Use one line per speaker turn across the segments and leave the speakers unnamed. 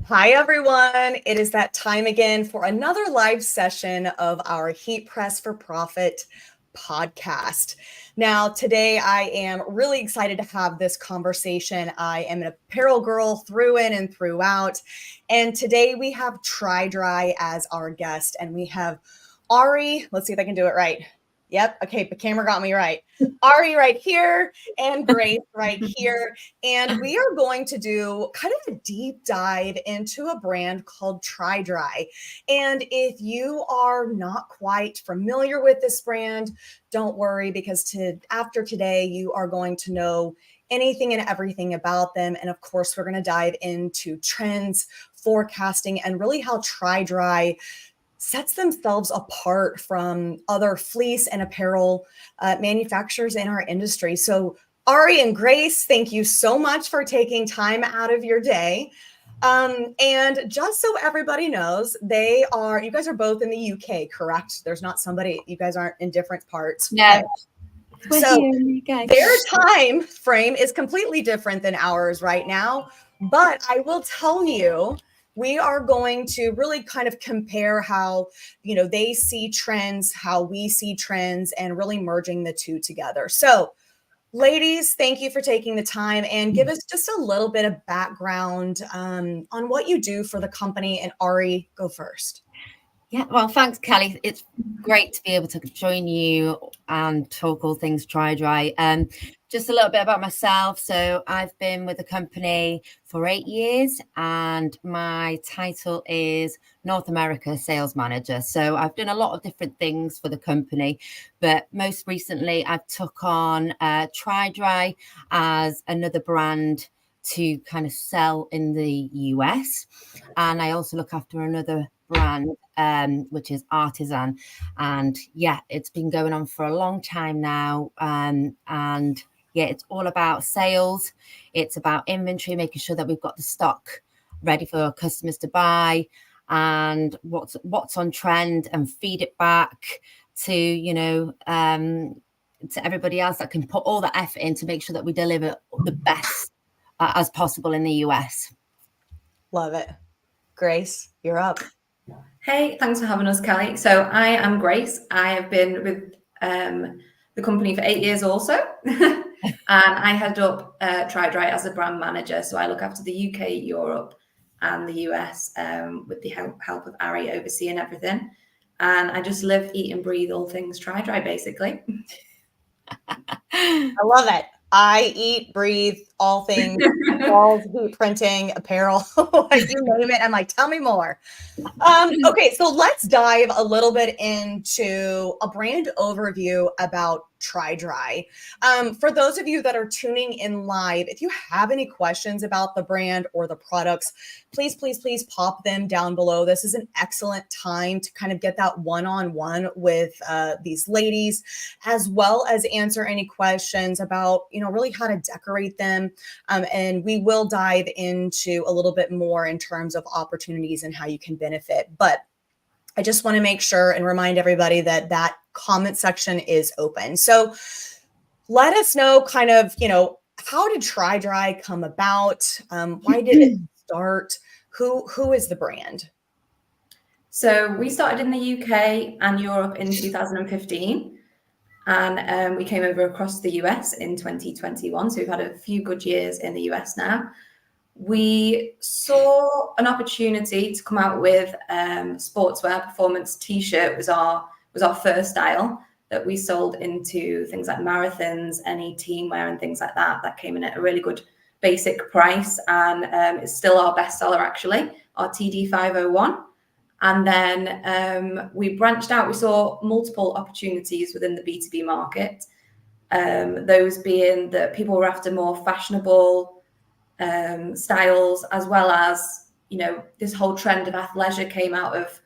Hi, everyone. It is that time again for another live session of our Heat Press for Profit podcast. Now, today I am really excited to have this conversation. I am an apparel girl through in and throughout. And today we have TriDri as our guest, and we have Ari. Let's see if I can do it right. Yep. Okay. The camera got me right. Ari right here and Grace right here. And we are going to do kind of a deep dive into a brand called TriDri. And if you are not quite familiar with this brand, don't worry, because after today, you are going to know anything and everything about them. And of course, we're going to dive into trends, forecasting, and really how TriDri sets themselves apart from other fleece and apparel manufacturers in our industry. So Ari and Grace, thank you so much for taking time out of your day. And just so everybody knows, you guys are both in the UK, correct? There's not you guys aren't in different parts.
No.
So their time frame is completely different than ours right now. But I will tell you, we are going to really kind of compare how, they see trends, how we see trends, and really merging the two together. So ladies, thank you for taking the time and give us just a little bit of background on what you do for the company. And Ari, go first.
Yeah, well, thanks, Kelly. It's great to be able to join you and talk all things TriDri. Just a little bit about myself. So I've been with the company for 8 years and my title is North America Sales Manager. So I've done a lot of different things for the company, but most recently I've took on TriDri as another brand to kind of sell in the US. And I also look after another brand, which is Artisan. And yeah, it's been going on for a long time now. And yeah, it's all about sales. It's about inventory, making sure that we've got the stock ready for our customers to buy and what's on trend and feed it back to, to everybody else that can put all the effort in to make sure that we deliver the best as possible in the US.
Love it. Grace, you're up.
Hey, thanks for having us, Kelly. So I am Grace. I have been with the company for 8 years also. And I head up TriDri as a brand manager. So I look after the UK, Europe, and the US with the help of Ari overseeing everything. And I just live, eat, and breathe all things TriDri, basically.
I love it. I eat, breathe, all things, walls, heat printing, apparel, like you name it. I'm like, tell me more. Okay, so let's dive a little bit into a brand overview about TriDri. For those of you that are tuning in live, if you have any questions about the brand or the products, please pop them down below. This is an excellent time to kind of get that one-on-one with these ladies, as well as answer any questions about, really how to decorate them. And we will dive into a little bit more in terms of opportunities and how you can benefit. But I just want to make sure and remind everybody that comment section is open. So let us know kind of, how did TriDri come about? Why did it start? Who is the brand?
So we started in the UK and Europe in 2015. And we came over across the US in 2021. So we've had a few good years in the US now. We saw an opportunity to come out with sportswear. Performance t-shirt was our first style that we sold into things like marathons, any team wear and things like that. That came in at a really good basic price, and it's still our best seller actually, our TD 501. And then we branched out. We saw multiple opportunities within the B2B market. Those being that people were after more fashionable styles, as well as, this whole trend of athleisure came out of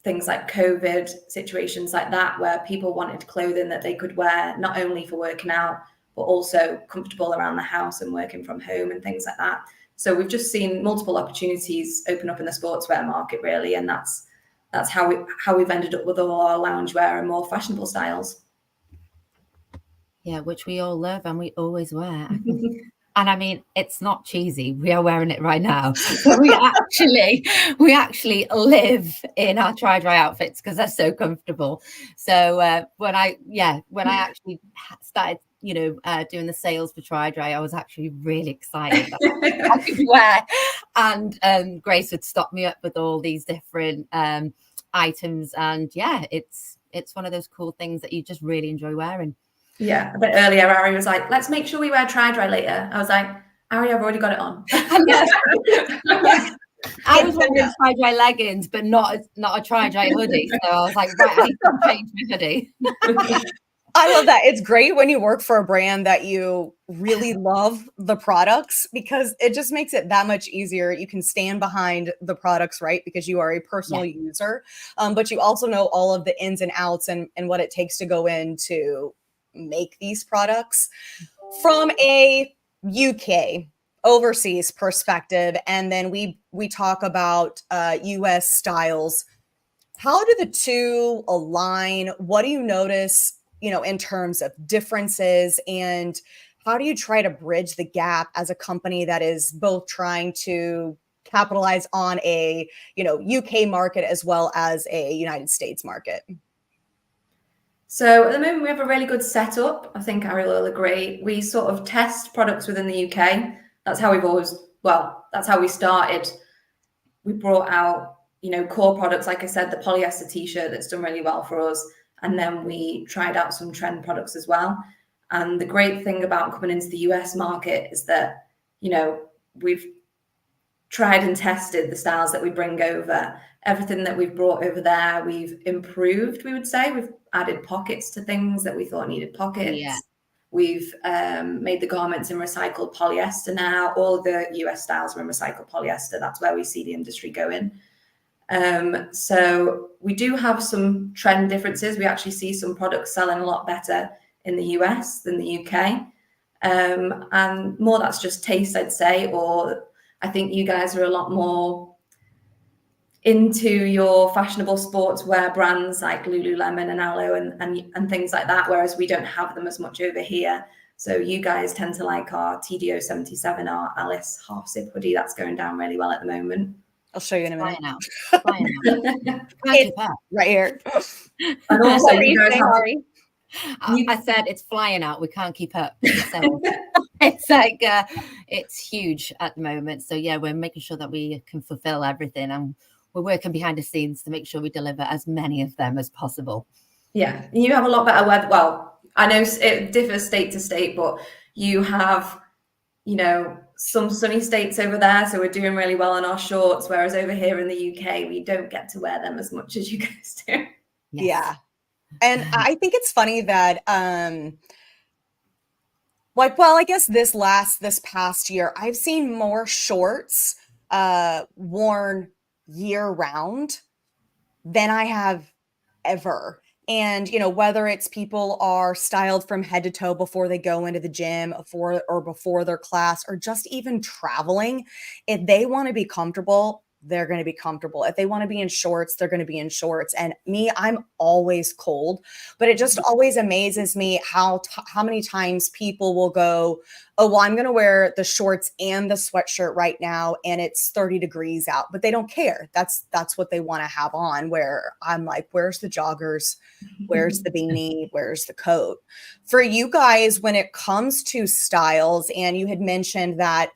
things like COVID, situations like that, where people wanted clothing that they could wear not only for working out, but also comfortable around the house and working from home and things like that. So we've just seen multiple opportunities open up in the sportswear market, really, and that's how we've ended up with all our loungewear and more fashionable styles.
Yeah, which we all love and we always wear. And I mean, it's not cheesy. We are wearing it right now. we actually live in our TriDri outfits because they're so comfortable. So when I actually started, doing the sales for TriDri, I was actually really excited that I could wear. And Grace would stop me up with all these different items. And yeah, it's one of those cool things that you just really enjoy wearing.
Yeah, a bit earlier, Ari was like, let's make sure we wear TriDri later. I was like, Ari, I've already got it on.
I was wearing TriDri leggings, but not a TriDri hoodie. So I was like, right, I need to change my hoodie.
I love that. It's great when you work for a brand that you really love the products, because it just makes it that much easier. You can stand behind the products, right? Because you are a personal user, but you also know all of the ins and outs and what it takes to go into make these products from a UK overseas perspective. And then we talk about US styles. How do the two align? What do you notice, in terms of differences, and how do you try to bridge the gap as a company that is both trying to capitalize on a, UK market as well as a United States market?
So at the moment, we have a really good setup. I think Ari will agree. We sort of test products within the UK. That's how that's how we started. We brought out, core products, like I said, the polyester t-shirt that's done really well for us. And then we tried out some trend products as well. And the great thing about coming into the US market is that, we've tried and tested the styles that we bring over. Everything that we've brought over there, we've improved, we would say. We've added pockets to things that we thought needed pockets. Yeah. We've made the garments in recycled polyester now. All the US styles are in recycled polyester. That's where we see the industry going. So we do have some trend differences. We actually see some products selling a lot better in the US than the UK. And more that's just taste, I'd say, or I think you guys are a lot more into your fashionable sportswear brands like Lululemon and Aloe and things like that, whereas we don't have them as much over here. So you guys tend to like our TDO 77, our Alice half zip hoodie. That's going down really well at the moment.
I'll show you in a minute.
It's
right here.
And also, you guys have...
I said it's flying out. We can't keep up. So it's like it's huge at the moment. So yeah, we're making sure that we can fulfill everything, and we're working behind the scenes to make sure we deliver as many of them as possible.
Yeah, you have a lot better weather. Well, I know it differs state to state, but you have, some sunny states over there. So we're doing really well on our shorts, whereas over here in the UK, we don't get to wear them as much as you guys do.
Yes. Yeah. And I think it's funny that, I guess this past year, I've seen more shorts worn year round than I have ever. And, whether it's people are styled from head to toe before they go into the gym before their class, or just even traveling, if they want to be comfortable, they're going to be comfortable. If they want to be in shorts, they're going to be in shorts. And me, I'm always cold, but it just always amazes me how many times people will go, oh, well, I'm going to wear the shorts and the sweatshirt right now, and it's 30 degrees out, but they don't care. That's what they want to have on, where I'm like, where's the joggers? Where's the beanie? Where's the coat? For you guys, when it comes to styles, and you had mentioned that,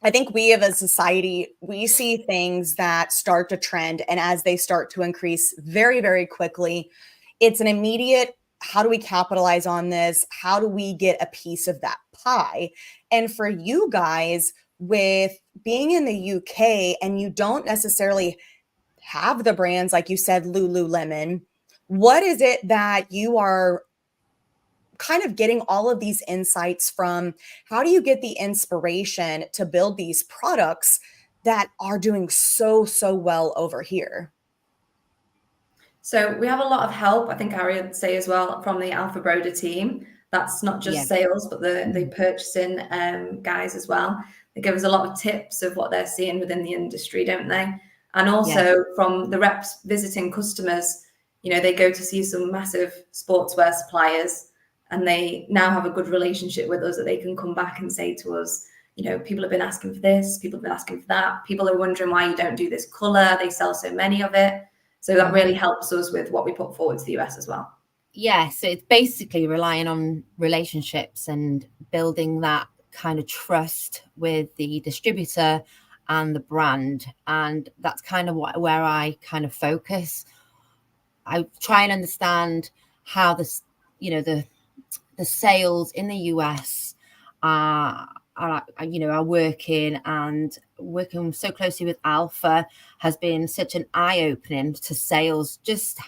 I think we as a society, we see things that start to trend, and as they start to increase very, very quickly, it's an immediate, how do we capitalize on this? How do we get a piece of that pie? And for you guys, with being in the UK and you don't necessarily have the brands, like you said, Lululemon, what is it that you are kind of getting all of these insights from? How do you get the inspiration to build these products that are doing so well over here?
So we have a lot of help, I think Ari would say as well, from the Alpha Broder team. That's not just sales, but the purchasing guys as well. They give us a lot of tips of what they're seeing within the industry, don't they? And also from the reps visiting customers, they go to see some massive sportswear suppliers, and they now have a good relationship with us that they can come back and say to us, people have been asking for this, people have been asking for that, people are wondering why you don't do this color, they sell so many of it. So that really helps us with what we put forward to the US as well.
Yeah, so it's basically relying on relationships and building that kind of trust with the distributor and the brand. And that's kind of where I kind of focus. I try and understand how the sales in the US are working, and working so closely with Alpha has been such an eye-opening to sales, just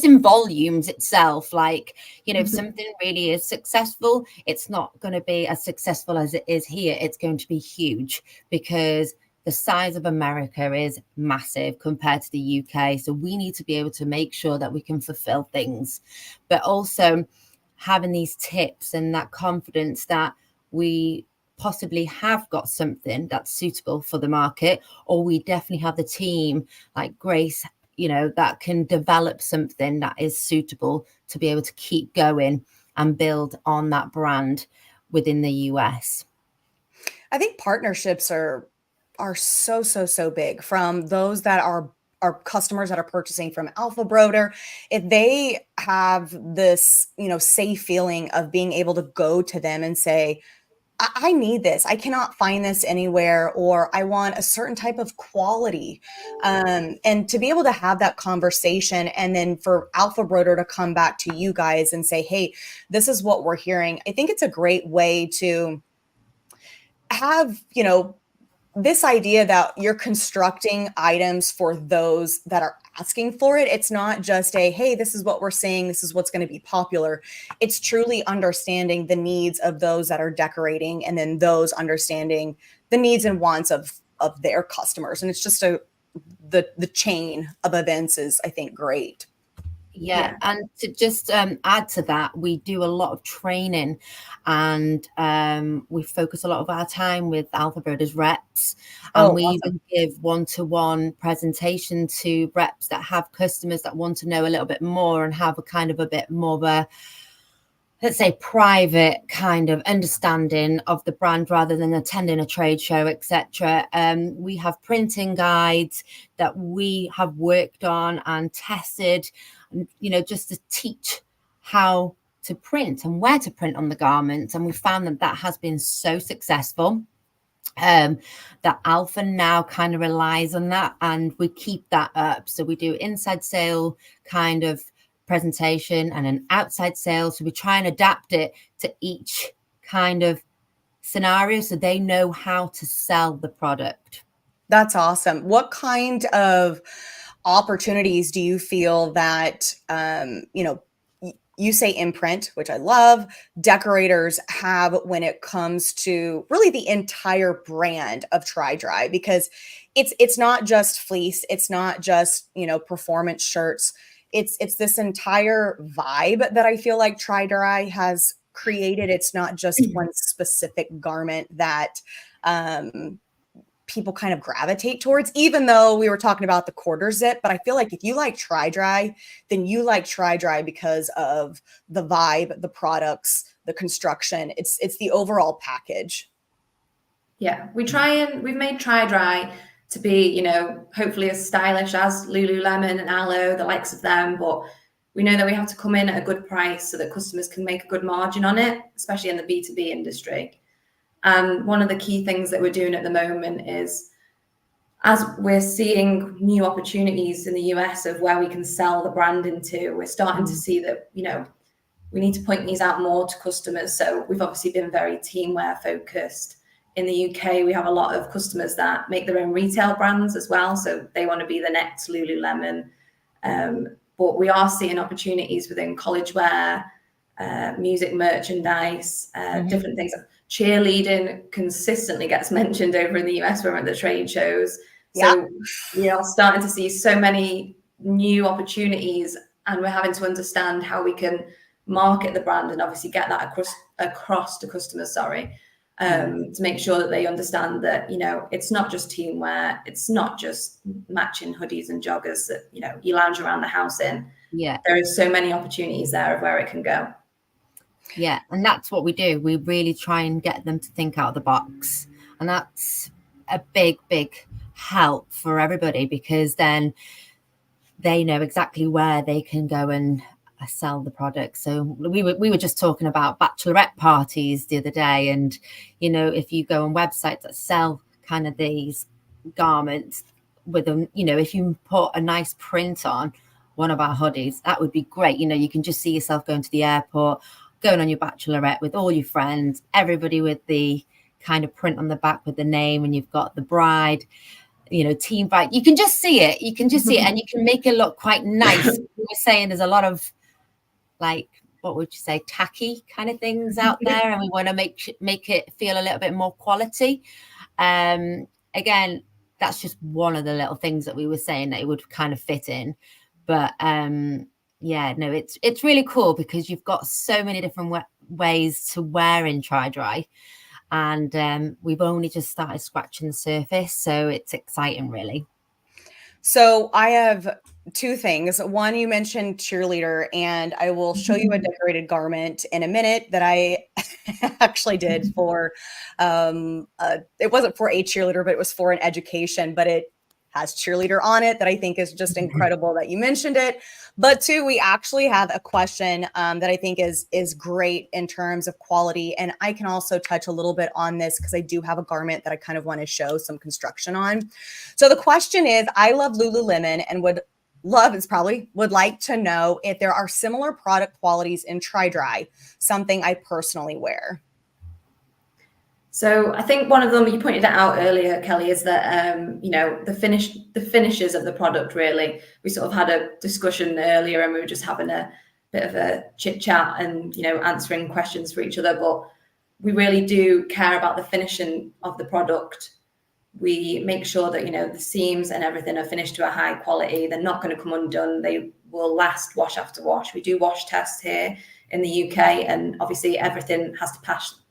in volumes itself. Like, if something really is successful, it's not going to be as successful as it is here. It's going to be huge because the size of America is massive compared to the UK. So we need to be able to make sure that we can fulfill things, but also having these tips and that confidence that we possibly have got something that's suitable for the market, or we definitely have the team like Grace, that can develop something that is suitable to be able to keep going and build on that brand within the US.
I think partnerships are so big, from those that are customers that are purchasing from Alpha Broder. If they have this, safe feeling of being able to go to them and say, I need this, I cannot find this anywhere, or I want a certain type of quality. And to be able to have that conversation, and then for Alpha Broder to come back to you guys and say, hey, this is what we're hearing. I think it's a great way to have, this idea that you're constructing items for those that are asking for it. It's not just hey, this is what we're seeing, this is what's going to be popular. It's truly understanding the needs of those that are decorating, and then those understanding the needs and wants of their customers. And it's just the chain of events is, I think, great.
Yeah. And to just add to that, we do a lot of training, and we focus a lot of our time with Alpha Broder's reps. And we even give one-to-one presentation to reps that have customers that want to know a little bit more and have a kind of a bit more of a, let's say, private kind of understanding of the brand rather than attending a trade show, etc. We have printing guides that we have worked on and tested, just to teach how to print and where to print on the garments. And we found that has been so successful that Alpha now kind of relies on that, and we keep that up. So we do inside sale kind of presentation and an outside sale. So we try and adapt it to each kind of scenario so they know how to sell the product.
That's awesome. What kind of opportunities do you feel that, you say imprint, which I love, decorators have when it comes to really the entire brand of TriDri? Because it's not just fleece, it's not just, performance shirts. It's this entire vibe that I feel like TriDri has created. It's not just one specific garment that people kind of gravitate towards, even though we were talking about the quarter zip. But I feel like if you like TriDri, then you like TriDri because of the vibe, the products, the construction. It's the overall package.
Yeah, we've made TriDri to be, hopefully as stylish as Lululemon and Aloe, the likes of them. But we know that we have to come in at a good price so that customers can make a good margin on it, especially in the B2B industry. And one of the key things that we're doing at the moment is, as we're seeing new opportunities in the US of where we can sell the brand into, we're starting to see that, we need to point these out more to customers. So we've obviously been very teamwear focused. In the UK, we have a lot of customers that make their own retail brands as well. So they want to be the next Lululemon. But we are seeing opportunities within college wear, music merchandise, different things. Cheerleading consistently gets mentioned over in the US when we're at the trade shows. So we are starting to see so many new opportunities, and we're having to understand how we can market the brand and obviously get that across to customers, to make sure that they understand that, it's not just teamwear, it's not just matching hoodies and joggers that, you lounge around the house in.
Yeah.
There are so many opportunities there of where it can go.
Yeah, and that's what we do. We really try and get them to think out of the box. And that's a big, big help for everybody, because then they know exactly where they can go and sell the product. So we were just talking about bachelorette parties the other day, and if you go on websites that sell kind of these garments with them, if you put a nice print on one of our hoodies, that would be great. You can just see yourself going to the airport, going on your bachelorette with all your friends, everybody with the kind of print on the back with the name, and you've got the bride, team bride. You can just see it. And you can make it look quite nice. We were saying there's a lot of, like, what would you say, tacky kind of things out there, and we want to make it feel a little bit more quality. Again, that's just one of the little things that we were saying that it would kind of fit in. But it's really cool, because you've got so many different ways to wear in TriDri, and we've only just started scratching the surface, so it's exciting, really.
So I have two things. One, you mentioned cheerleader, and I will show you a decorated garment in a minute that I actually did for, it wasn't for a cheerleader, but it was for an education, but it has cheerleader on it that I think is just incredible that you mentioned it. But two, we actually have a question that I think is great in terms of quality. And I can also touch a little bit on this because I do have a garment that I kind of want to show some construction on. So the question is, I love Lululemon and would like to know if there are similar product qualities in TriDri, something I personally wear.
So I think one of them, you pointed it out earlier, Kelly, is that the finishes of the product. Really, we sort of had a discussion earlier, and we were just having a bit of a chit chat and answering questions for each other. But we really do care about the finishing of the product. We make sure that the seams and everything are finished to a high quality. They're not going to come undone. They will last wash after wash. We do wash tests here in the UK, and obviously everything has to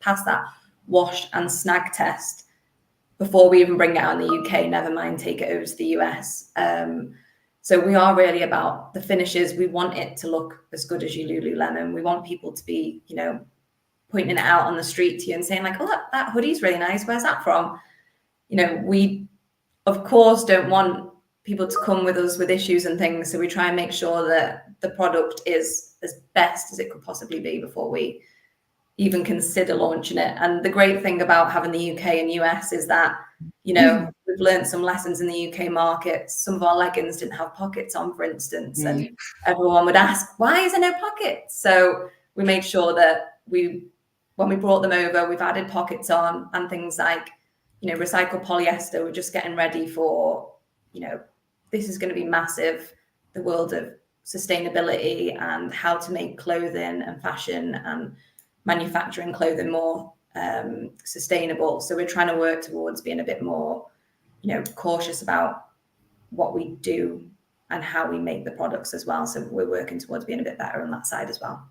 pass that wash and snag test before we even bring it out in the UK, never mind take it over to the US. So we are really about the finishes. We want it to look as good as your Lululemon. We want people to be, pointing it out on the street to you and saying like, oh, that hoodie's really nice. Where's that from? We, of course, don't want people to come with us with issues and things. So we try and make sure that the product is as best as it could possibly be before we even consider launching it. And the great thing about having the UK and US is that, we've learned some lessons in the UK market. Some of our leggings didn't have pockets on, for instance, and everyone would ask, why is there no pockets? So we made sure that when we brought them over, we've added pockets on, and things like, recycled polyester. We're just getting ready for, this is going to be massive, the world of sustainability and how to make clothing and fashion and manufacturing clothing more sustainable. So we're trying to work towards being a bit more, cautious about what we do and how we make the products as well. So we're working towards being a bit better on that side as well.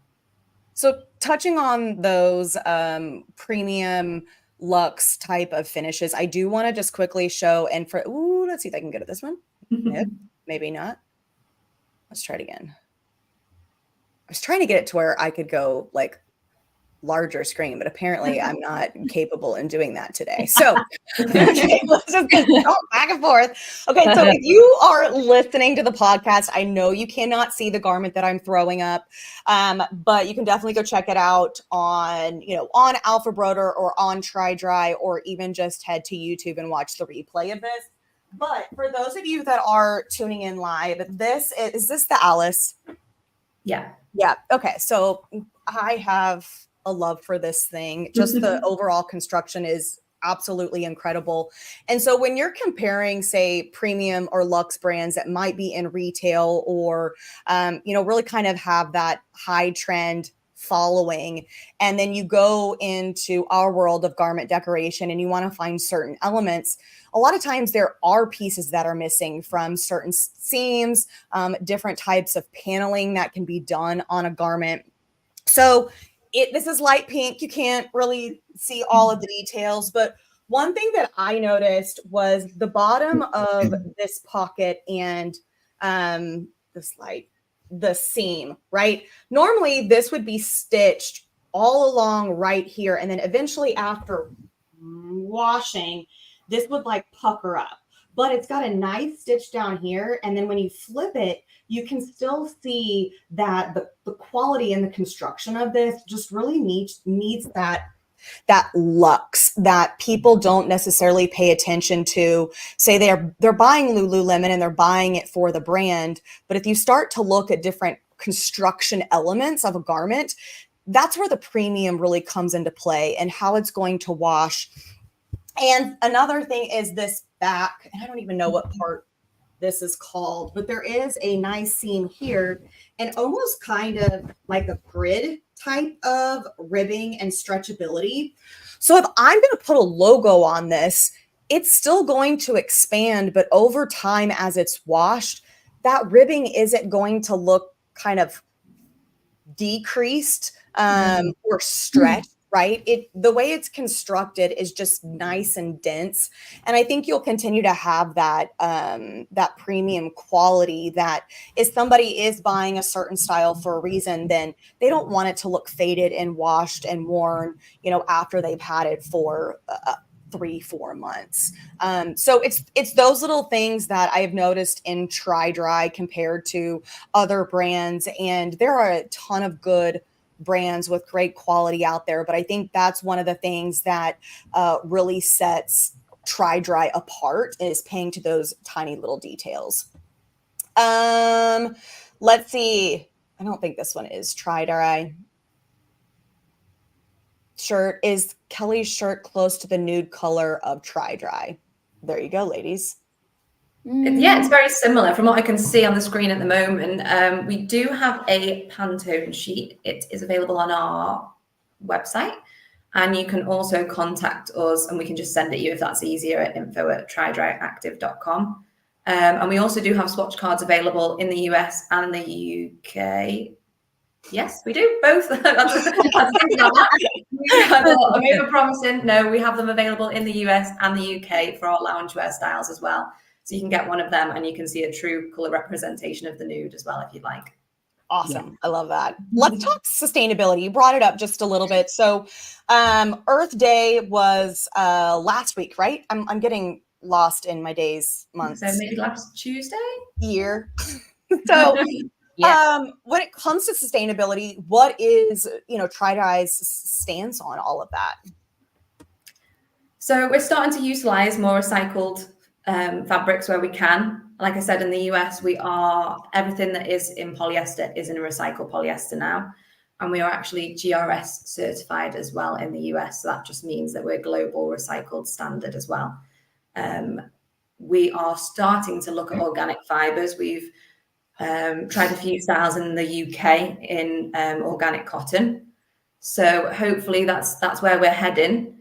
So touching on those premium luxe type of finishes, I do want to just quickly show, and let's see if I can get at this one. Nope, maybe not. Let's try it again. I was trying to get it to where I could go like larger screen, but apparently I'm not capable in doing that today. So okay, let's just go back and forth. Okay, so if you are listening to the podcast, I know you cannot see the garment that I'm throwing up, but you can definitely go check it out on Alpha Broder or on TriDri, or even just head to YouTube and watch the replay of this. But for those of you that are tuning in live, is this the Alice?
Yeah.
Okay, so I have a love for this thing. Just the overall construction is absolutely incredible. And so when you're comparing, say, premium or luxe brands that might be in retail or, really kind of have that high trend following, and then you go into our world of garment decoration and you want to find certain elements, a lot of times there are pieces that are missing from certain seams, different types of paneling that can be done on a garment. So this is light pink. You can't really see all of the details, but one thing that I noticed was the bottom of this pocket and the seam, right? Normally this would be stitched all along right here. And then eventually after washing, this would like pucker up. But it's got a nice stitch down here. And then when you flip it, you can still see that the quality and the construction of this just really needs that luxe that people don't necessarily pay attention to. Say they're buying Lululemon and they're buying it for the brand, but if you start to look at different construction elements of a garment, that's where the premium really comes into play and how it's going to wash. And another thing is this back, and I don't even know what part this is called, but there is a nice seam here and almost kind of like a grid type of ribbing and stretchability. So if I'm going to put a logo on this, it's still going to expand, but over time as it's washed, that ribbing isn't going to look kind of decreased or stretched. Right? The way it's constructed is just nice and dense. And I think you'll continue to have that that premium quality that if somebody is buying a certain style for a reason, then they don't want it to look faded and washed and worn, you know, after they've had it for 3-4 months. So it's those little things that I've noticed in TriDri compared to other brands. And there are a ton of good brands with great quality out there. But I think that's one of the things that really sets TriDri apart is paying to those tiny little details. Let's see. I don't think this one is TriDri. Shirt. Is Kelly's shirt close to the nude color of TriDri? There you go, ladies.
Yeah, it's very similar from what I can see on the screen at the moment. We do have a Pantone sheet. It is available on our website, and you can also contact us and we can just send it you if that's easier at info@tridriactive.com. And we also do have swatch cards available in the US and the UK. Yes, we do both. That's I'm over promising. No, we have them available in the US and the UK for our loungewear styles as well. So you can get one of them and you can see a true color representation of the nude as well, if you'd like.
Awesome. Yeah. I love that. Let's talk sustainability. You brought it up just a little bit. So Earth Day was last week, right? I'm getting lost in my days, months.
So maybe last Tuesday?
Year. So when it comes to sustainability, what is, you know, TriDri's stance on all of that?
So we're starting to utilize more recycled fabrics where we can. Like I said, in the US, everything that is in polyester is in recycled polyester now. And we are actually GRS certified as well in the US. So that just means that we're global recycled standard as well. We are starting to look at organic fibers. We've tried a few styles in the UK in organic cotton. So hopefully that's where we're heading.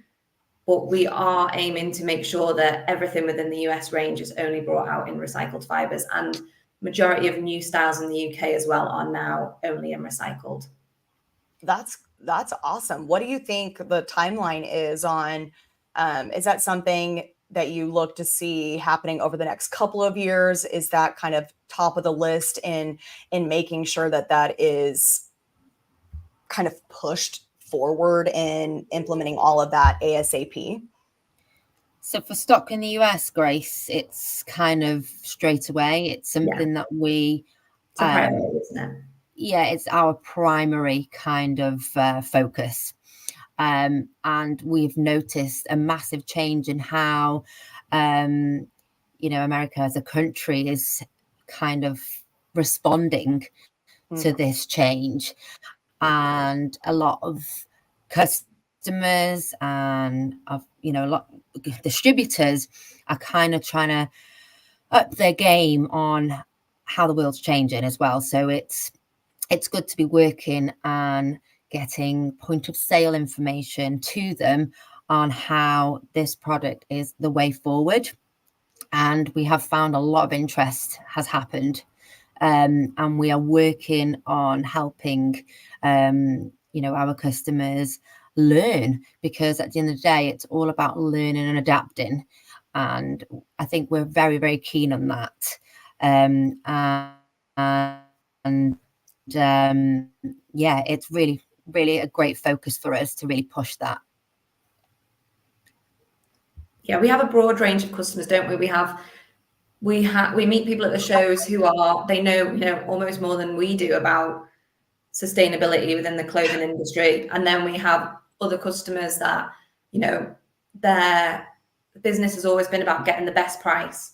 But we are aiming to make sure that everything within the US range is only brought out in recycled fibers. And majority of new styles in the UK as well are now only in recycled.
That's awesome. What do you think the timeline is on? Is that something that you look to see happening over the next couple of years? Is that kind of top of the list in making sure that is kind of pushed forward in implementing all of that ASAP?
So for stock in the US, Grace, it's kind of straight away. It's something that we
it's a priority, isn't it?
Yeah, it's our primary kind of focus. And we've noticed a massive change in how you know, America as a country is kind of responding to this change. And a lot of customers and you know, a lot of distributors are kind of trying to up their game on how the world's changing as well. So it's good to be working and getting point of sale information to them on how this product is the way forward. And we have found a lot of interest has happened. And we are working on helping, you know, our customers learn, because at the end of the day, it's all about learning and adapting. And I think we're very, very keen on that. Yeah, it's really really a great focus for us to really push that.
Yeah, we have a broad range of customers, don't we? We meet people at the shows who they know almost more than we do about sustainability within the clothing industry. And then we have other customers that, their business has always been about getting the best price.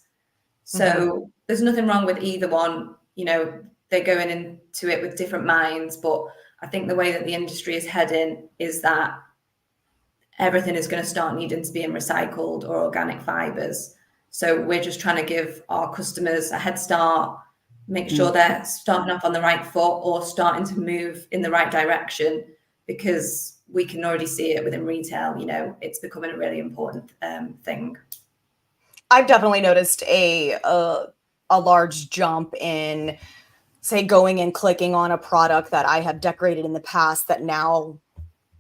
So there's nothing wrong with either one. They're going into it with different minds, but I think the way that the industry is heading is that everything is going to start needing to be in recycled or organic fibers. So we're just trying to give our customers a head start, make sure they're starting off on the right foot or starting to move in the right direction, because we can already see it within retail. It's becoming a really important thing.
I've definitely noticed a large jump in, say, going and clicking on a product that I have decorated in the past that now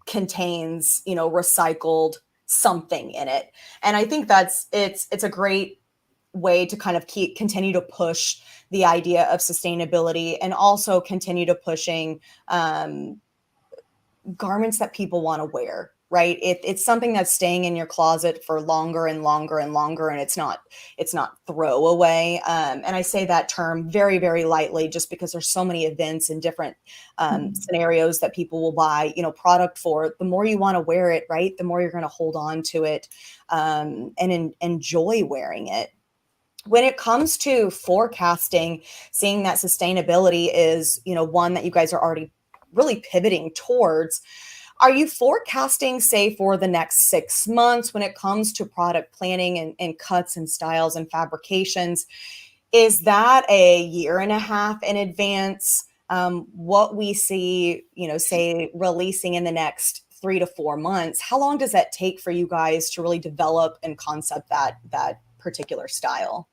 contains, recycled something in it. And I think it's a great way to kind of continue to push the idea of sustainability, and also continue to pushing garments that people want to wear, right? It's something that's staying in your closet for longer and longer and longer, and it's not throwaway. And I say that term very, very lightly, just because there's so many events and different scenarios that people will buy, product for. The more you want to wear it, right, the more you're going to hold on to it and enjoy wearing it. When it comes to forecasting, seeing that sustainability is, one that you guys are already really pivoting towards, are you forecasting, say, for the next 6 months when it comes to product planning and cuts and styles and fabrications? Is that a year and a half in advance? What we see, say, releasing in the next 3 to 4 months, how long does that take for you guys to really develop and concept that particular style?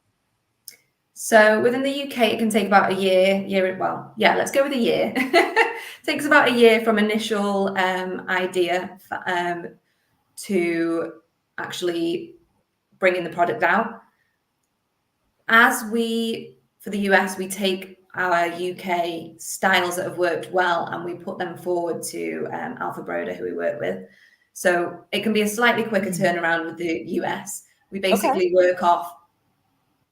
So within the UK, it can take about a year. Well, yeah, let's go with a year. Takes about a year from initial idea to actually bringing the product out. For the US, we take our UK styles that have worked well and we put them forward to Alpha Broder, who we work with. So it can be a slightly quicker turnaround with the US. We basically work off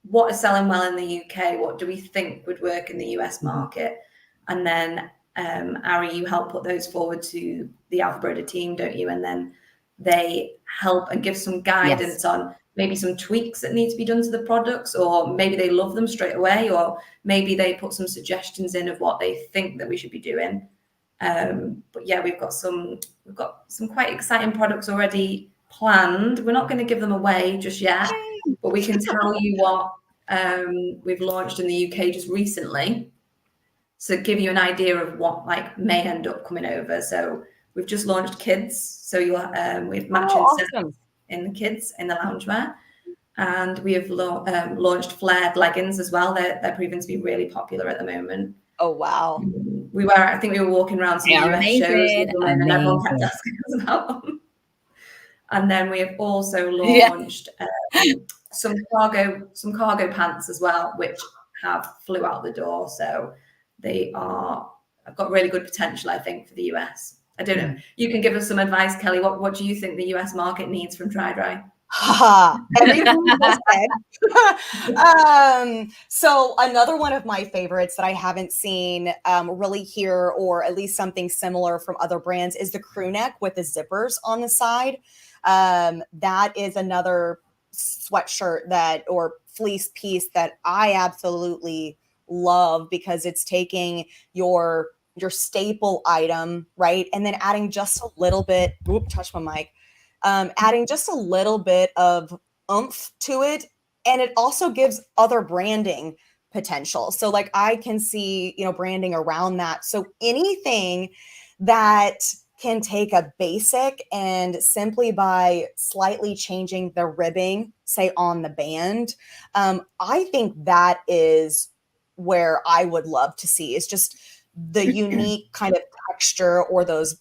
what is selling well in the UK, what do we think would work in the US market, and then Ari, you help put those forward to the Alpha Broder team, don't you? And then they help and give some guidance on maybe some tweaks that need to be done to the products, or maybe they love them straight away, or maybe they put some suggestions in of what they think that we should be doing. But yeah, we've got some quite exciting products already planned. We're not going to give them away just yet, but we can tell you what we've launched in the UK just recently, so give you an idea of what may end up coming over. So we've just launched kids, so we've matching sets in the kids in the loungewear, and we have launched flared leggings as well. They're proving to be really popular at the moment.
Oh wow!
I think we were walking around some US shows with them, and everyone kept asking us about them. And then we have also launched some cargo pants as well, which have flew out the door. So I've got really good potential, I think, for the US. I don't know. You can give us some advice, Kelly. What do you think the US market needs from TriDri?
Everything you said. So another one of my favorites that I haven't seen really here, or at least something similar from other brands, is the crew neck with the zippers on the side. That is another sweatshirt or fleece piece that I absolutely love, because it's taking your staple item, right, and then adding just a little bit, touch my mic, adding just a little bit of oomph to it, and it also gives other branding potential. So like I can see, branding around that. So anything that can take a basic and simply by slightly changing the ribbing, say on the band, I think that is where I would love to see, is just the unique kind of texture or those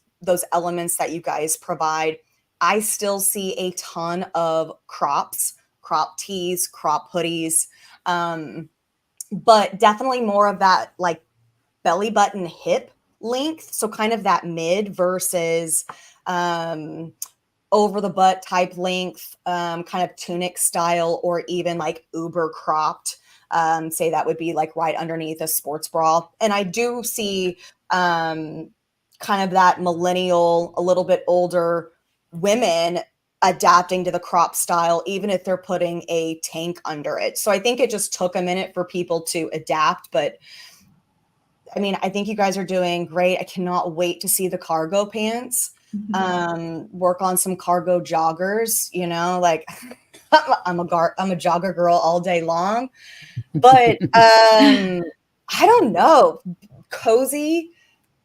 elements that you guys provide. I still see a ton of crops, crop tees, crop hoodies, but definitely more of that like belly button hip length. So kind of that mid versus over the butt type length, kind of tunic style, or even like uber cropped. Say that would be like right underneath a sports bra. And I do see kind of that millennial, a little bit older women adapting to the crop style, even if they're putting a tank under it. So I think it just took a minute for people to adapt. But I mean, I think you guys are doing great. I cannot wait to see the cargo pants. Work on some cargo joggers, you know, like I'm a jogger girl all day long. But I don't know. Cozy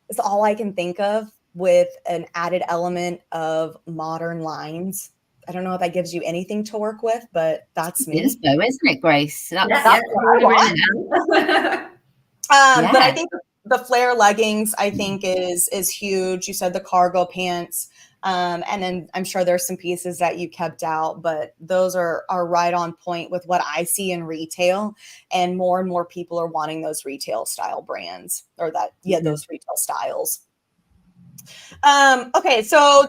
is all I can think of with an added element of modern lines. I don't know if that gives you anything to work with, but that's me.
It is though, isn't it, Grace? That's
what I want. But I think the flare leggings, I think is huge. You said the cargo pants. And then I'm sure there's some pieces that you kept out, but those are right on point with what I see in retail. And more people are wanting those retail style brands, or that, those retail styles. Okay, so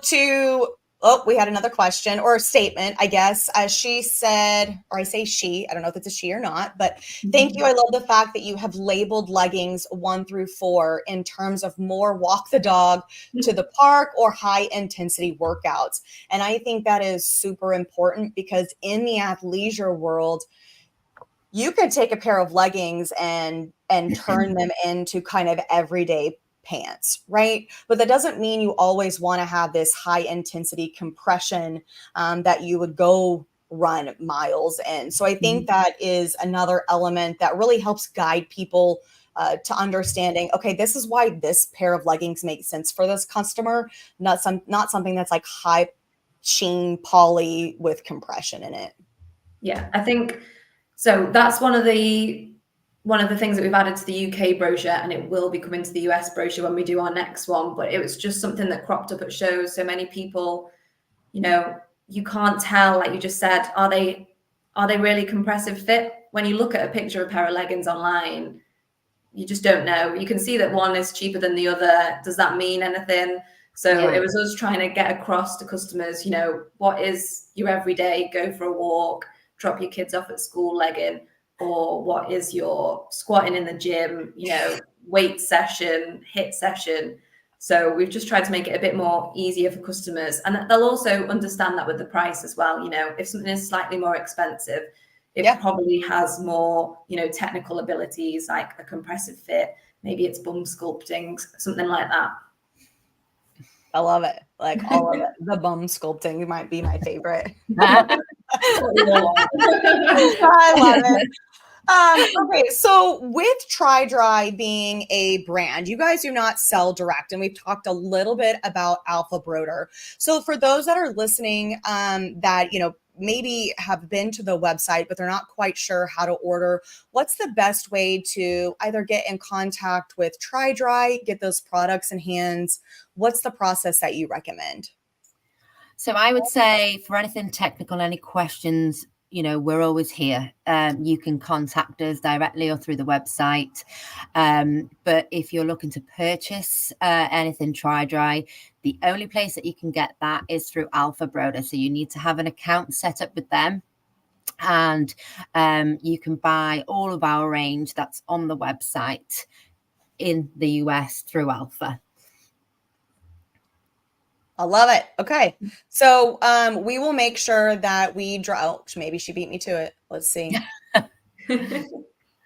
we had another question or a statement, I guess. As she said, or I say she, I don't know if it's a she or not, but thank you. I love the fact that you have labeled leggings 1 through 4 in terms of more walk the dog to the park or high intensity workouts. And I think that is super important, because in the athleisure world, you could take a pair of leggings and turn them into kind of everyday pants, right? But that doesn't mean you always want to have this high intensity compression that you would go run miles in. So I think that is another element that really helps guide people to understanding, okay, this is why this pair of leggings makes sense for this customer, not something that's like high sheen poly with compression in it.
Yeah, I think so. That's one of the things that we've added to the UK brochure, and it will be coming to the US brochure when we do our next one. But it was just something that cropped up at shows. So many people, you know, you can't tell, like you just said, are they really compressive fit? When you look at a picture of a pair of leggings online, you just don't know. You can see that one is cheaper than the other. Does that mean anything? So it was us trying to get across to customers, you know, what is your everyday go for a walk, drop your kids off at school legging, or what is your squatting in the gym, you know, weight session, HIIT session. So we've just tried to make it a bit more easier for customers, and they'll also understand that with the price as well. You know, if something is slightly more expensive, it probably has more, you know, technical abilities, like a compressive fit, maybe it's bum sculpting, something like that.
I love it. Like all of it. The bum sculpting might be my favorite.
I
love it. Okay, so with TriDri being a brand, you guys do not sell direct, and we've talked a little bit about Alpha Broder. So for those that are listening, that, you know, maybe have been to the website, but they're not quite sure how to order, what's the best way to either get in contact with TriDri, get those products in hands? What's the process that you recommend?
So I would say for anything technical, any questions, you know, we're always here. You can contact us directly or through the website. But if you're looking to purchase anything TriDri, the only place that you can get that is through Alpha Broder. So you need to have an account set up with them. And you can buy all of our range that's on the website in the US through Alpha.
I love it. Okay. So we will make sure that we draw. Maybe she beat me to it. Let's see.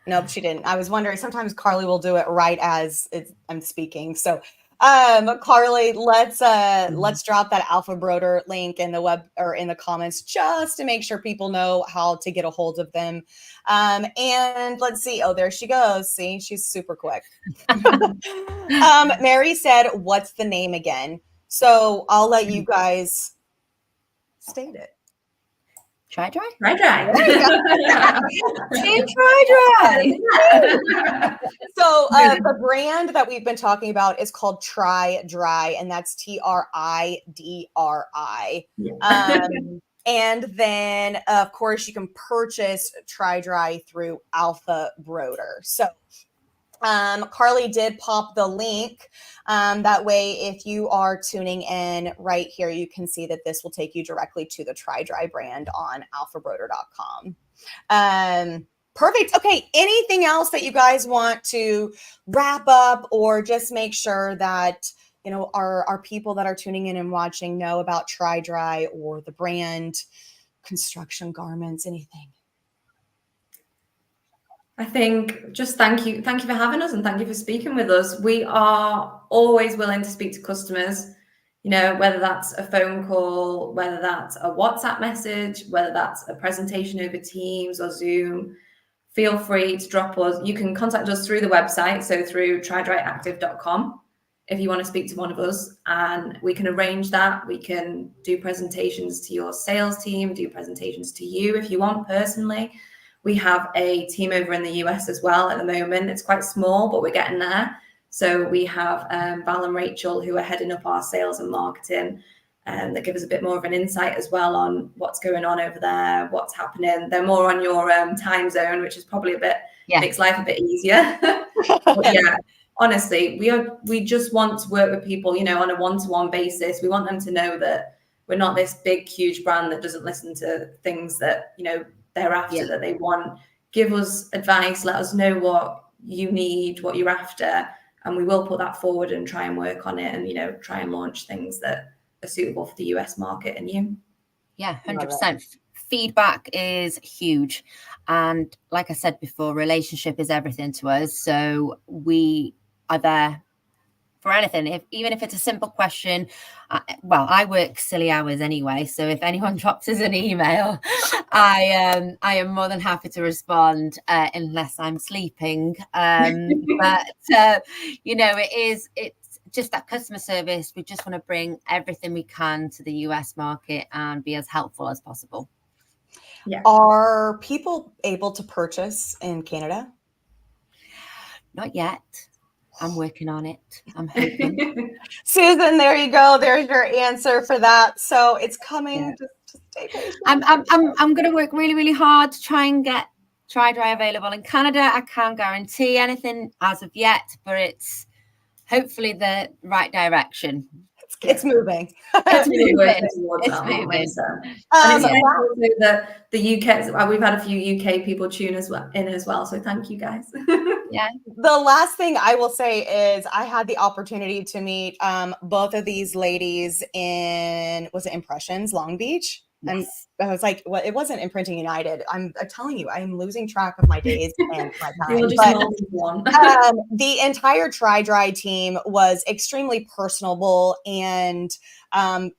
Nope, she didn't. I was wondering, sometimes Carly will do it right as I'm speaking. So Carly, let's drop that Alpha Broder link in the web or in the comments, just to make sure people know how to get a hold of them. And let's see. Oh, there she goes. See, she's super quick. Mary said, what's the name again? So I'll let you guys state it.
TriDri?
TriDri.
Team TriDri.
So the brand that we've been talking about is called TriDri, and that's TriDri. And then, of course, you can purchase TriDri through Alpha Broder. So Carly did pop the link. That way, if you are tuning in right here, you can see that this will take you directly to the TriDri brand on alphabroder.com. Perfect. Okay. Anything else that you guys want to wrap up, or just make sure that, you know, our people that are tuning in and watching know about TriDri or the brand, construction garments, anything?
I think just thank you for having us, and thank you for speaking with us. We are always willing to speak to customers, you know, whether that's a phone call, whether that's a WhatsApp message, whether that's a presentation over Teams or Zoom. Feel free to drop us. You can contact us through the website, so through tridriactive.com, if you want to speak to one of us, and we can arrange that. We can do presentations to your sales team, do presentations to you if you want personally. We have a team over in the US as well at the moment. It's quite small, but we're getting there. So we have Val and Rachel, who are heading up our sales and marketing, that give us a bit more of an insight as well on what's going on over there, what's happening. They're more on your time zone, which is probably makes life a bit easier. But yeah, honestly, we just want to work with people, you know, on a one-to-one basis. We want them to know that we're not this big, huge brand that doesn't listen to things that, you know, they're after, that they want. Give us advice, let us know what you need, what you're after, and we will put that forward and try and work on it, and, you know, try and launch things that are suitable for the US market and you.
Yeah, 100%. Feedback is huge, and like I said before, relationship is everything to us. So we are there for anything, even if it's a simple question. I work silly hours anyway, so if anyone drops us an email, I am more than happy to respond, unless I'm sleeping. But you know, it's just that customer service. We just want to bring everything we can to the US market and be as helpful as possible.
Yeah. Are people able to purchase in Canada?
Not yet. I'm working on it. I'm hoping.
Susan, there you go. There's your answer for that. So it's coming. Yeah. Just stay patient.
I'm going to work really, really hard to try and get TriDri available in Canada. I can't guarantee anything as of yet, but it's hopefully the right direction.
It's moving.
It's moving.
The UK, we've had a few UK people tune us in as well. So thank you guys.
Yeah.
The last thing I will say is I had the opportunity to meet both of these ladies in, was it Impressions, Long Beach?
Yes.
I was like, well, it wasn't Imprinting United. I'm telling you, I'm losing track of my days and my time. But the entire TriDri team was extremely personable and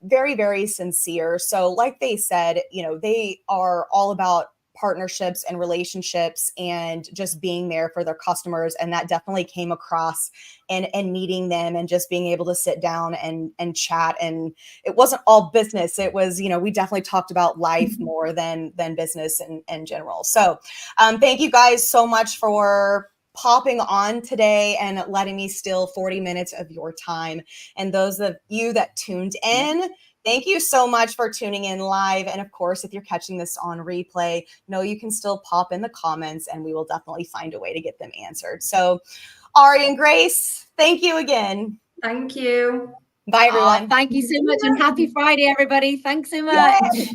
very, very sincere. So like they said, you know, they are all about partnerships and relationships and just being there for their customers. And that definitely came across and meeting them and just being able to sit down and chat. And it wasn't all business. It was, you know, we definitely talked about life more than business in general. So thank you guys so much for popping on today and letting me steal 40 minutes of your time. And those of you that tuned in, thank you so much for tuning in live. And of course, if you're catching this on replay, know you can still pop in the comments and we will definitely find a way to get them answered. So Ari and Grace, thank you again.
Thank you.
Bye, everyone.
Thank you so much and happy Friday, everybody. Thanks so much.